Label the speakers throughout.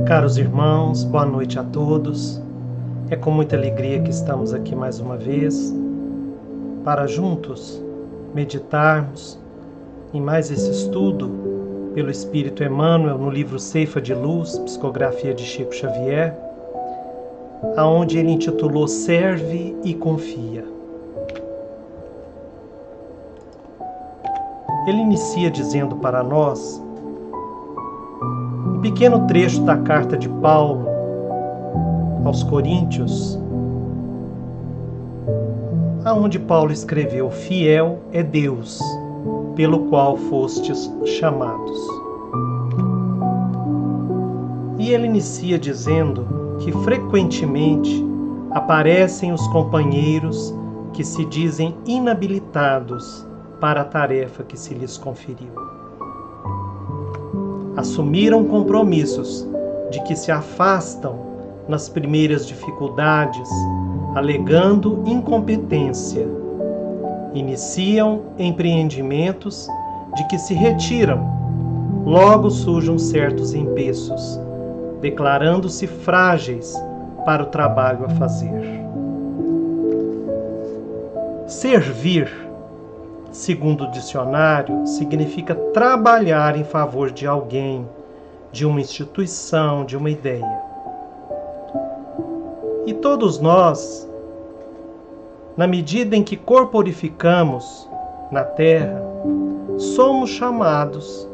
Speaker 1: Caros irmãos, boa noite a todos. É com muita alegria que estamos aqui mais uma vez para juntos meditarmos em mais esse estudo pelo Espírito Emmanuel no livro Ceifa de Luz, psicografia de Chico Xavier, aonde ele intitulou Serve e Confia. Ele inicia dizendo para nós um pequeno trecho da carta de Paulo aos Coríntios, aonde Paulo escreveu: fiel é Deus, pelo qual fostes chamados. E ele inicia dizendo que frequentemente aparecem os companheiros que se dizem inabilitados para a tarefa que se lhes conferiu. Assumiram compromissos de que se afastam nas primeiras dificuldades, alegando incompetência. Iniciam empreendimentos de que se retiram, logo surjam certos empeços, declarando-se frágeis para o trabalho a fazer. Servir, segundo o dicionário, significa trabalhar em favor de alguém, de uma instituição, de uma ideia. E todos nós, na medida em que corporificamos na Terra, somos chamados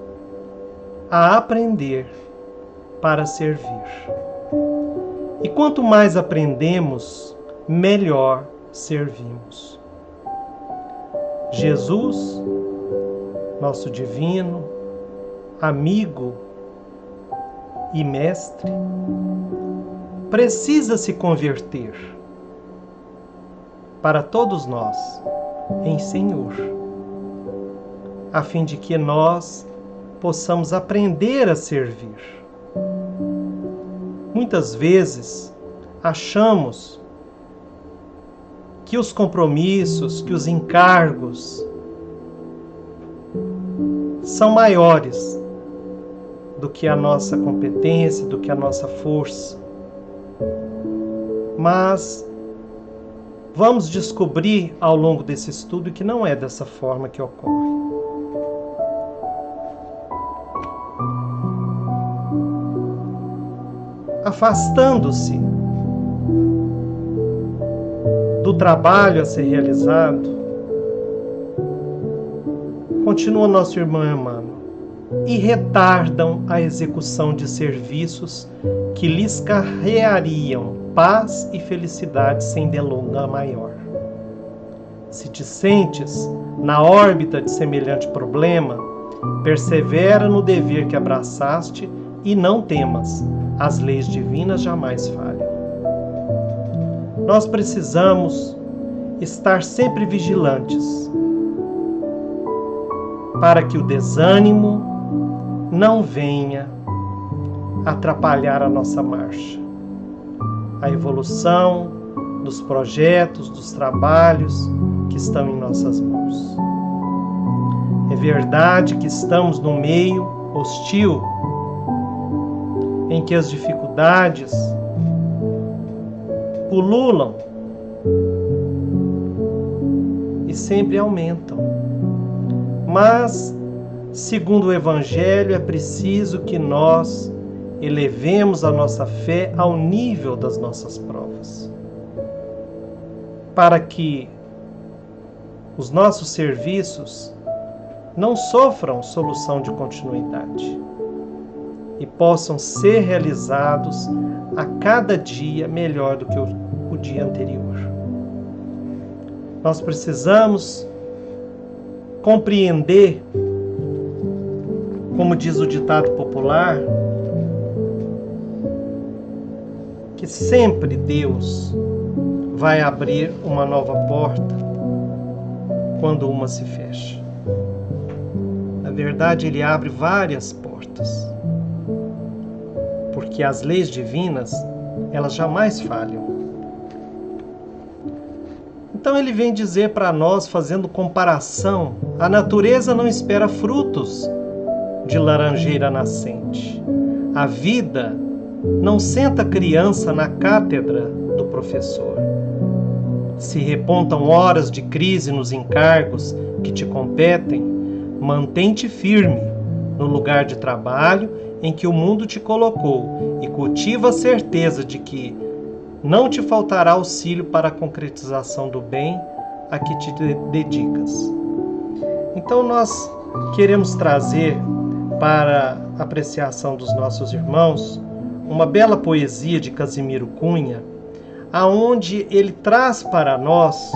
Speaker 1: a aprender para servir. E quanto mais aprendemos, melhor servimos. Jesus, nosso divino amigo e mestre, precisa se converter para todos nós em Senhor, a fim de que nós possamos aprender a servir. Muitas vezes achamos que os compromissos, que os encargos são maiores do que a nossa competência, do que a nossa força. Mas vamos descobrir ao longo desse estudo que não é dessa forma que ocorre. Afastando-se do trabalho a ser realizado, continua nosso irmão Emmanuel, e retardam a execução de serviços que lhes carreariam paz e felicidade sem delonga maior. Se te sentes na órbita de semelhante problema, persevera no dever que abraçaste e não temas, as leis divinas jamais falham. Nós precisamos estar sempre vigilantes para que o desânimo não venha atrapalhar a nossa marcha, a evolução dos projetos, dos trabalhos que estão em nossas mãos. É verdade que estamos num meio hostil, em que as dificuldades pululam e sempre aumentam. Mas, segundo o Evangelho, é preciso que nós elevemos a nossa fé ao nível das nossas provas, para que os nossos serviços não sofram solução de continuidade e possam ser realizados a cada dia melhor do que o dia anterior. Nós precisamos compreender, como diz o ditado popular, que sempre Deus vai abrir uma nova porta quando uma se fecha. Na verdade, Ele abre várias portas, porque as leis divinas, elas jamais falham. Então ele vem dizer para nós, fazendo comparação, a natureza não espera frutos de laranjeira nascente. A vida não senta a criança na cátedra do professor. Se repontam horas de crise nos encargos que te competem, mantém-te firme no lugar de trabalho em que o mundo te colocou e cultiva a certeza de que não te faltará auxílio para a concretização do bem a que te dedicas. Então nós queremos trazer para a apreciação dos nossos irmãos uma bela poesia de Casimiro Cunha, aonde ele traz para nós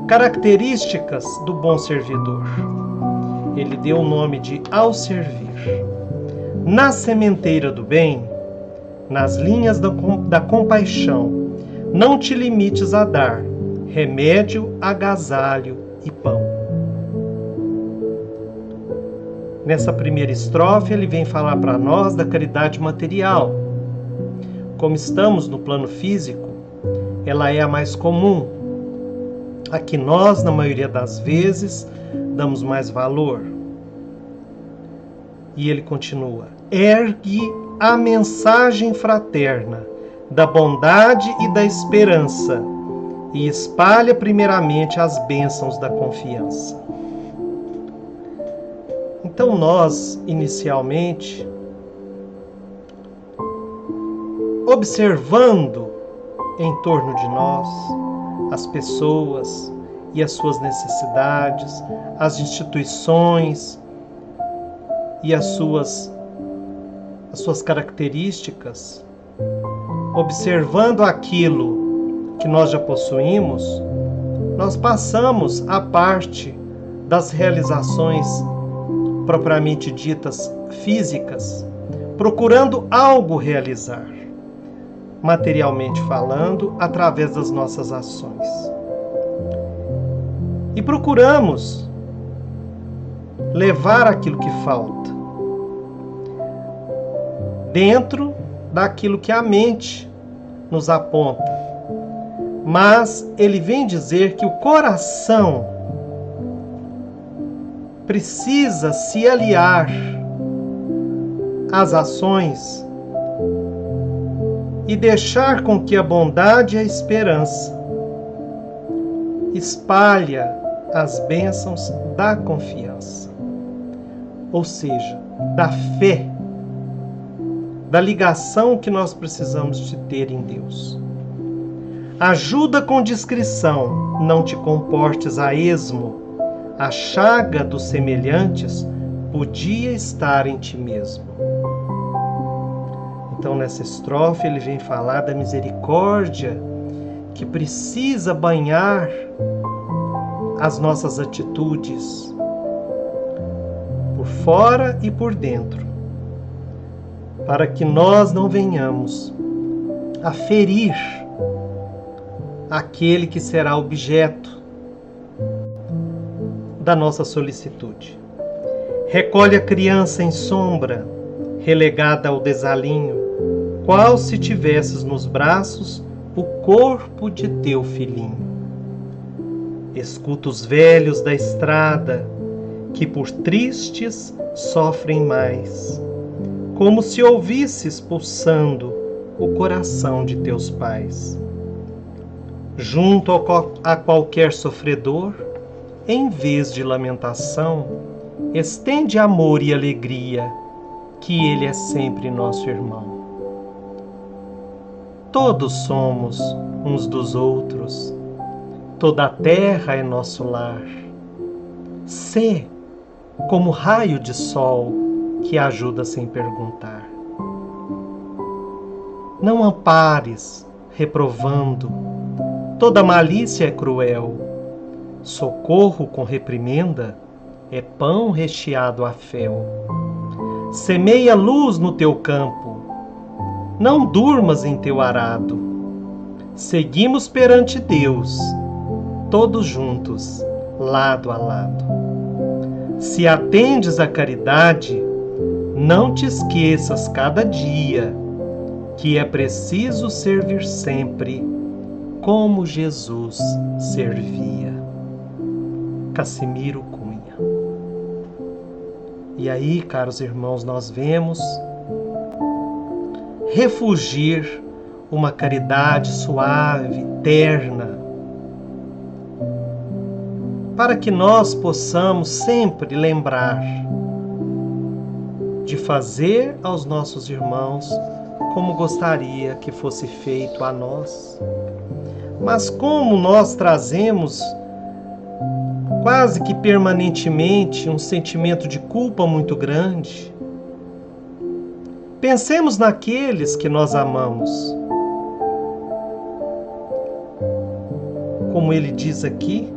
Speaker 1: características do bom servidor. Ele deu o nome de Ao Servir. Na sementeira do bem, nas linhas da compaixão, não te limites a dar remédio, agasalho e pão. Nessa primeira estrofe, ele vem falar para nós da caridade material. Como estamos no plano físico, ela é a mais comum, a que nós, na maioria das vezes, damos mais valor. E ele continua: ergue a mensagem fraterna da bondade e da esperança e espalha primeiramente as bênçãos da confiança. Então nós, inicialmente, observando em torno de nós as pessoas e as suas necessidades, as instituições e as suas características, observando aquilo que nós já possuímos, nós passamos a parte das realizações propriamente ditas físicas, procurando algo realizar, materialmente falando, através das nossas ações. E procuramos levar aquilo que falta dentro daquilo que a mente nos aponta. Mas ele vem dizer que o coração precisa se aliar às ações e deixar com que a bondade e a esperança espalha as bênçãos da confiança, ou seja, da fé, da ligação que nós precisamos de ter em Deus. Ajuda com discrição, não te comportes a esmo, a chaga dos semelhantes podia estar em ti mesmo. Então, nessa estrofe, ele vem falar da misericórdia que precisa banhar as nossas atitudes, por fora e por dentro, para que nós não venhamos a ferir aquele que será objeto da nossa solicitude. Recolhe a criança em sombra, relegada ao desalinho, qual se tivesses nos braços o corpo de teu filhinho. Escuta os velhos da estrada, que por tristes sofrem mais, como se ouvisses pulsando o coração de teus pais. Junto a qualquer sofredor, em vez de lamentação, estende amor e alegria, que ele é sempre nosso irmão. Todos somos uns dos outros, toda a terra é nosso lar. Sê como raio de sol que ajuda sem perguntar. Não ampares, reprovando, toda malícia é cruel. Socorro com reprimenda é pão recheado a fel. Semeia luz no teu campo, não durmas em teu arado. Seguimos perante Deus, todos juntos, lado a lado. Se atendes à caridade, não te esqueças cada dia que é preciso servir sempre como Jesus servia. Casimiro Cunha. E aí, caros irmãos, nós vemos refulgir uma caridade suave, terna, para que nós possamos sempre lembrar de fazer aos nossos irmãos como gostaria que fosse feito a nós. Mas como nós trazemos quase que permanentemente um sentimento de culpa muito grande, pensemos naqueles que nós amamos. Como ele diz aqui,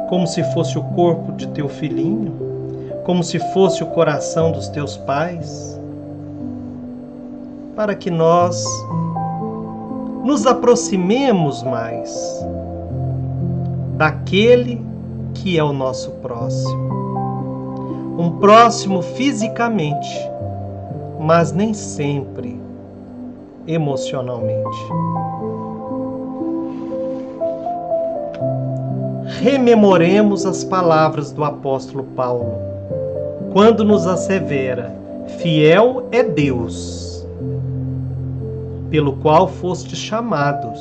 Speaker 1: como se fosse o corpo de teu filhinho, como se fosse o coração dos teus pais, para que nós nos aproximemos mais daquele que é o nosso próximo. Um próximo fisicamente, mas nem sempre emocionalmente. Rememoremos as palavras do apóstolo Paulo, quando nos assevera: fiel é Deus, pelo qual fostes chamados,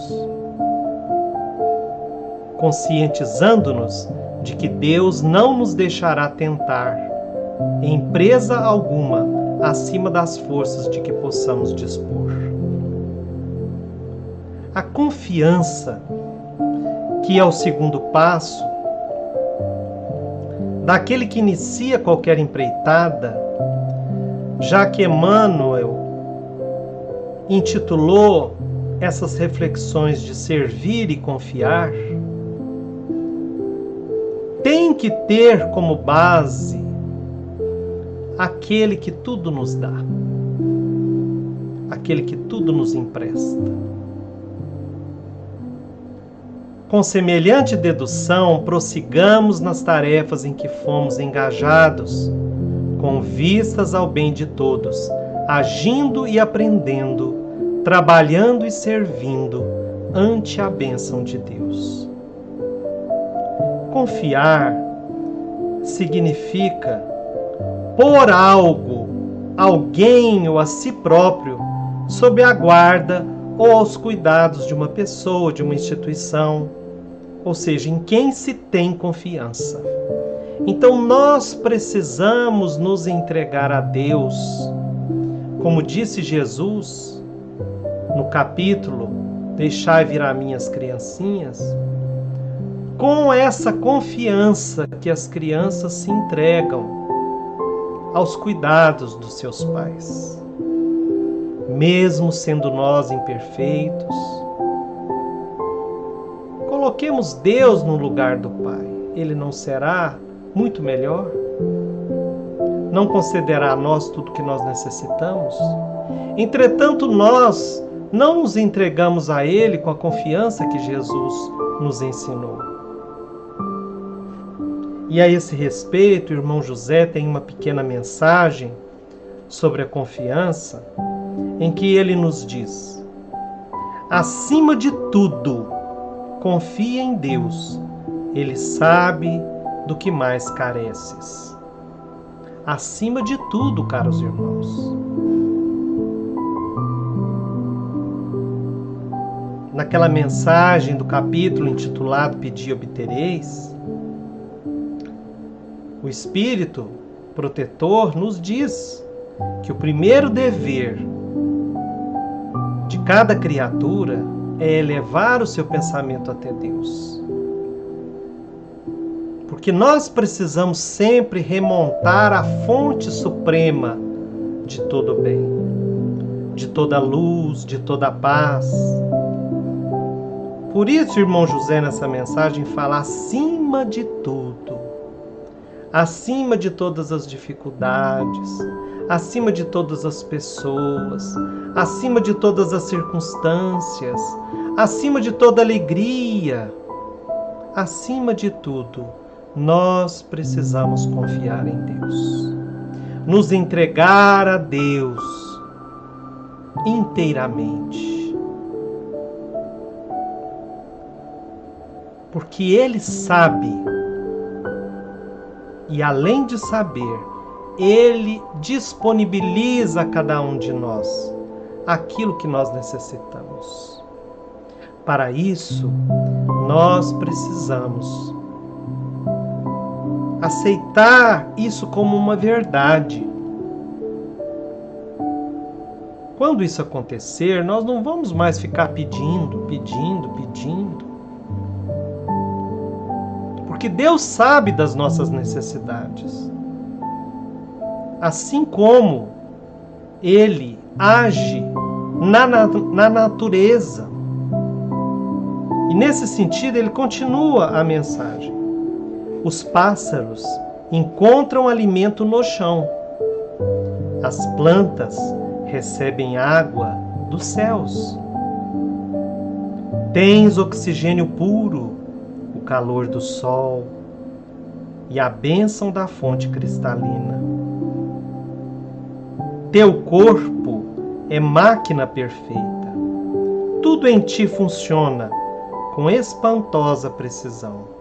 Speaker 1: conscientizando-nos de que Deus não nos deixará tentar em presa alguma acima das forças de que possamos dispor. A confiança, que é o segundo passo daquele que inicia qualquer empreitada, já que Emmanuel intitulou essas reflexões de servir e confiar, tem que ter como base aquele que tudo nos dá, aquele que tudo nos empresta. Com semelhante dedução, prossigamos nas tarefas em que fomos engajados, com vistas ao bem de todos, agindo e aprendendo, trabalhando e servindo ante a bênção de Deus. Confiar significa pôr algo, alguém ou a si próprio sob a guarda ou aos cuidados de uma pessoa, de uma instituição, ou seja, em quem se tem confiança. Então nós precisamos nos entregar a Deus, como disse Jesus no capítulo Deixai vir a mim as criancinhas, com essa confiança que as crianças se entregam aos cuidados dos seus pais. Mesmo sendo nós imperfeitos, coloquemos Deus no lugar do Pai. Ele não será muito melhor? Não concederá a nós tudo que nós necessitamos? Entretanto, nós não nos entregamos a Ele com a confiança que Jesus nos ensinou. E a esse respeito, o irmão José tem uma pequena mensagem sobre a confiança, em que ele nos diz: acima de tudo, confia em Deus, Ele sabe do que mais careces. Acima de tudo, caros irmãos. Naquela mensagem do capítulo intitulado Pedi e obtereis, o Espírito protetor nos diz que o primeiro dever de cada criatura é elevar o seu pensamento até Deus. Porque nós precisamos sempre remontar à fonte suprema de todo o bem, de toda a luz, de toda a paz. Por isso, o irmão José, nessa mensagem, fala acima de tudo, acima de todas as dificuldades, acima de todas as pessoas, acima de todas as circunstâncias, acima de toda alegria, acima de tudo, nós precisamos confiar em Deus, nos entregar a Deus inteiramente, porque Ele sabe, e além de saber, Ele disponibiliza a cada um de nós aquilo que nós necessitamos. Para isso, nós precisamos aceitar isso como uma verdade. Quando isso acontecer, nós não vamos mais ficar pedindo. Porque Deus sabe das nossas necessidades. Assim como Ele age na natureza. E nesse sentido, Ele continua a mensagem. Os pássaros encontram alimento no chão. As plantas recebem água dos céus. Tens oxigênio puro, o calor do sol e a bênção da fonte cristalina. Teu corpo é máquina perfeita. Tudo em ti funciona com espantosa precisão.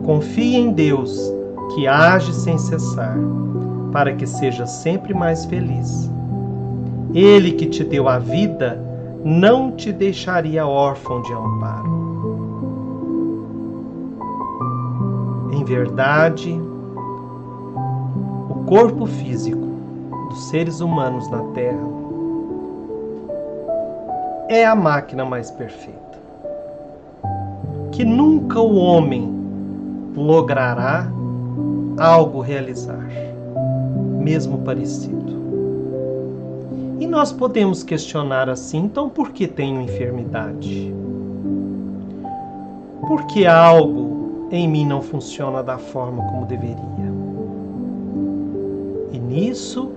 Speaker 1: Confie em Deus, que age sem cessar, para que seja sempre mais feliz. Ele que te deu a vida não te deixaria órfão de amparo. Em verdade, o corpo físico dos seres humanos na Terra é a máquina mais perfeita, que nunca o homem logrará algo realizar, mesmo parecido. E nós podemos questionar assim, então por que tenho enfermidade? Por que algo em mim não funciona da forma como deveria? E nisso,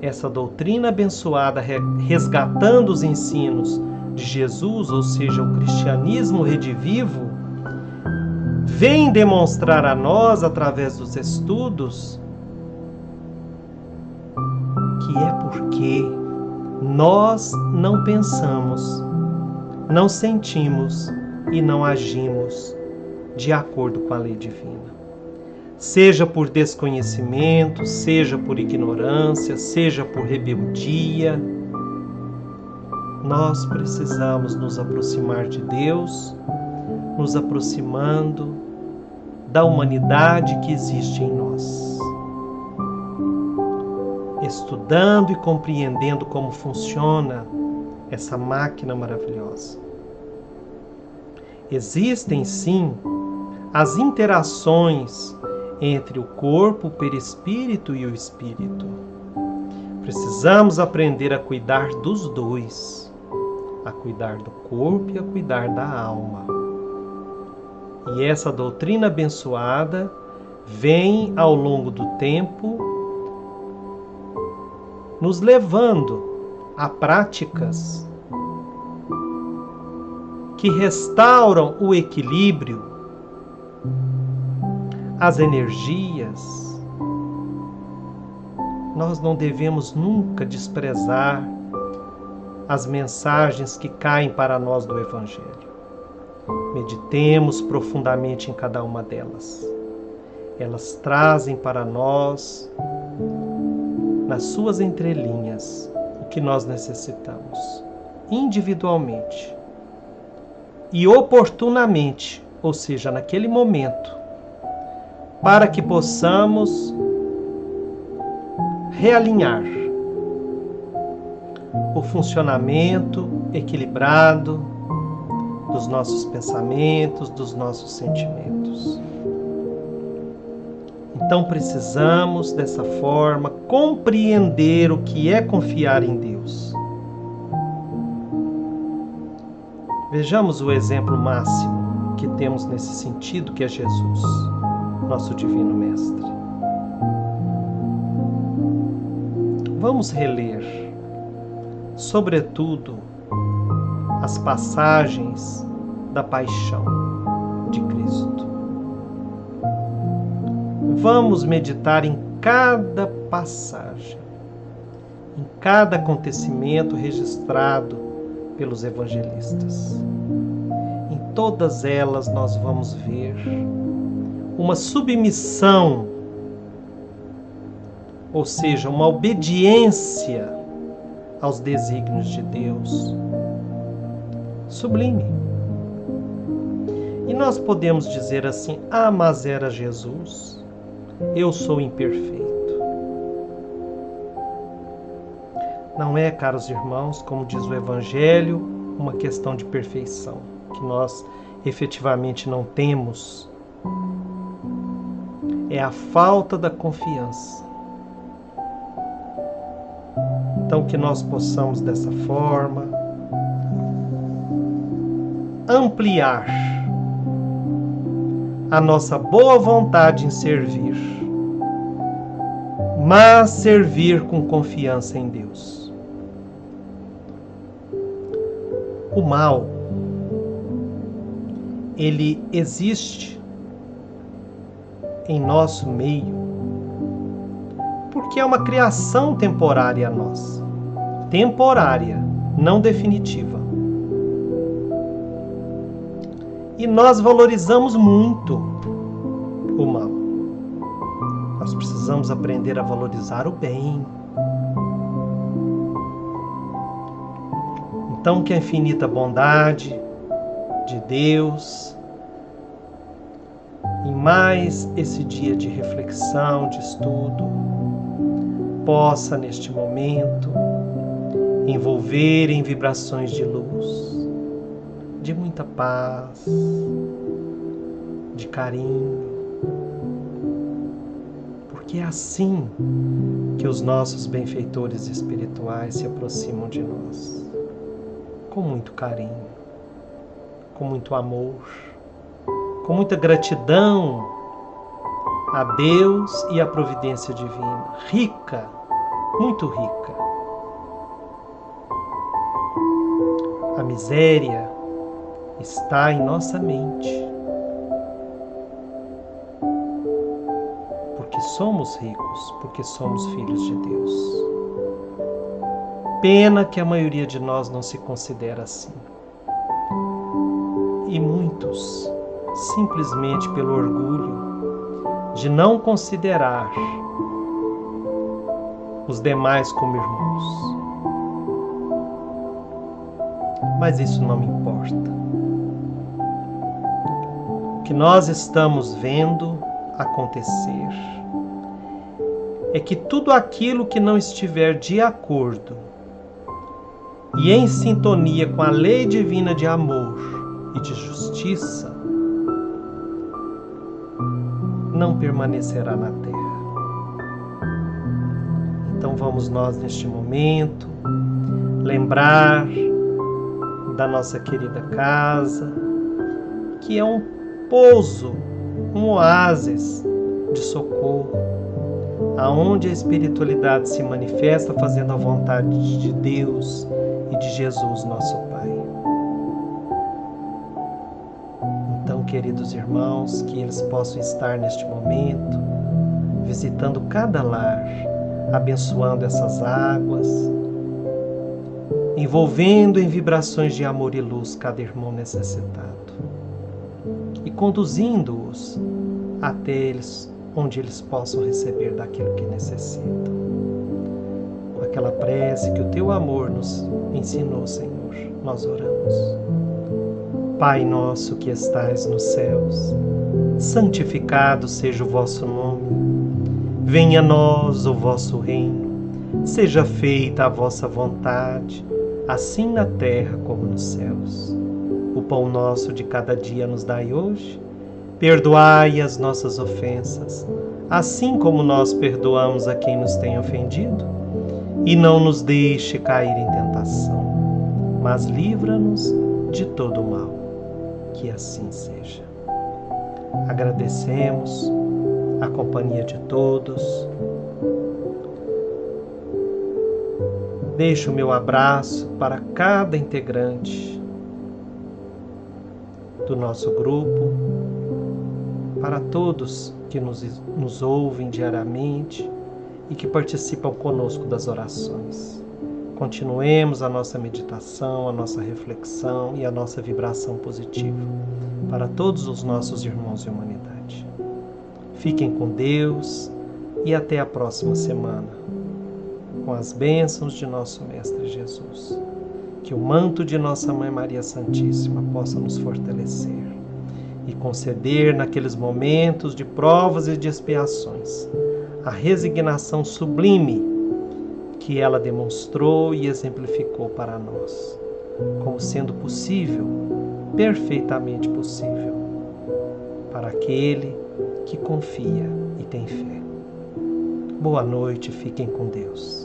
Speaker 1: essa doutrina abençoada, resgatando os ensinos de Jesus, ou seja, o cristianismo redivivo, vem demonstrar a nós, através dos estudos, que é porque nós não pensamos, não sentimos e não agimos de acordo com a lei divina. Seja por desconhecimento, seja por ignorância, seja por rebeldia, nós precisamos nos aproximar de Deus, nos aproximando da humanidade que existe em nós. Estudando e compreendendo como funciona essa máquina maravilhosa. Existem, sim, as interações entre o corpo, o perispírito e o espírito. Precisamos aprender a cuidar dos dois, a cuidar do corpo e a cuidar da alma. E essa doutrina abençoada vem ao longo do tempo nos levando a práticas que restauram o equilíbrio, as energias. Nós não devemos nunca desprezar as mensagens que caem para nós do Evangelho. Meditemos profundamente em cada uma delas. Elas trazem para nós, nas suas entrelinhas, o que nós necessitamos, individualmente e oportunamente, ou seja, naquele momento, para que possamos realinhar o funcionamento equilibrado dos nossos pensamentos, dos nossos sentimentos. Então precisamos, dessa forma, compreender o que é confiar em Deus. Vejamos o exemplo máximo que temos nesse sentido, que é Jesus, nosso Divino Mestre. Vamos reler, sobretudo, as passagens da paixão de Cristo. Vamos meditar em cada passagem, em cada acontecimento registrado pelos evangelistas. Em todas elas nós vamos ver uma submissão ou seja, uma obediência aos desígnios de Deus, sublime. E nós podemos dizer assim: ah, mas era Jesus, eu sou imperfeito. Não é, caros irmãos, como diz o Evangelho, uma questão de perfeição, que nós efetivamente não temos. É a falta da confiança. Então, que nós possamos, dessa forma, ampliar a nossa boa vontade em servir, mas servir com confiança em Deus. O mal, ele existe em nosso meio porque é uma criação temporária nossa. Temporária, não definitiva. E nós valorizamos muito o mal. Nós precisamos aprender a valorizar o bem. Então, que a infinita bondade de Deus, em mais esse dia de reflexão, de estudo, possa, neste momento, envolver em vibrações de luz, de muita paz, de carinho, porque é assim que os nossos benfeitores espirituais se aproximam de nós, com muito carinho, com muito amor, com muita gratidão a Deus e à providência divina, rica, muito rica. A miséria está em nossa mente, porque somos ricos, porque somos filhos de Deus. Pena que a maioria de nós não se considera assim. E muitos, simplesmente pelo orgulho de não considerar os demais como irmãos. Mas isso não me importa. O que nós estamos vendo acontecer é que tudo aquilo que não estiver de acordo e em sintonia com a lei divina de amor e de justiça não permanecerá na terra. Então vamos nós neste momento lembrar da nossa querida casa, que é um pouso, um oásis de socorro, aonde a espiritualidade se manifesta fazendo a vontade de Deus e de Jesus, nosso Pai. Então, queridos irmãos, que eles possam estar neste momento visitando cada lar, abençoando essas águas, envolvendo em vibrações de amor e luz cada irmão necessitado e conduzindo-os até eles, onde eles possam receber daquilo que necessitam. Com aquela prece que o Teu amor nos ensinou, Senhor, nós oramos. Pai nosso que estais nos céus, santificado seja o vosso nome. Venha a nós o vosso reino. Seja feita a vossa vontade, assim na terra como nos céus. O pão nosso de cada dia nos dai hoje. Perdoai as nossas ofensas, assim como nós perdoamos a quem nos tem ofendido. E não nos deixe cair em tentação, mas livra-nos de todo o mal. Que assim seja. Agradecemos a companhia de todos. Deixo o meu abraço para cada integrante do nosso grupo, para todos que nos ouvem diariamente e que participam conosco das orações. Continuemos a nossa meditação, a nossa reflexão e a nossa vibração positiva para todos os nossos irmãos de humanidade. Fiquem com Deus e até a próxima semana, com as bênçãos de nosso Mestre Jesus. Que o manto de nossa Mãe Maria Santíssima possa nos fortalecer e conceder naqueles momentos de provas e de expiações a resignação sublime que ela demonstrou e exemplificou para nós, como sendo possível, perfeitamente possível, para aquele que confia e tem fé. Boa noite, fiquem com Deus.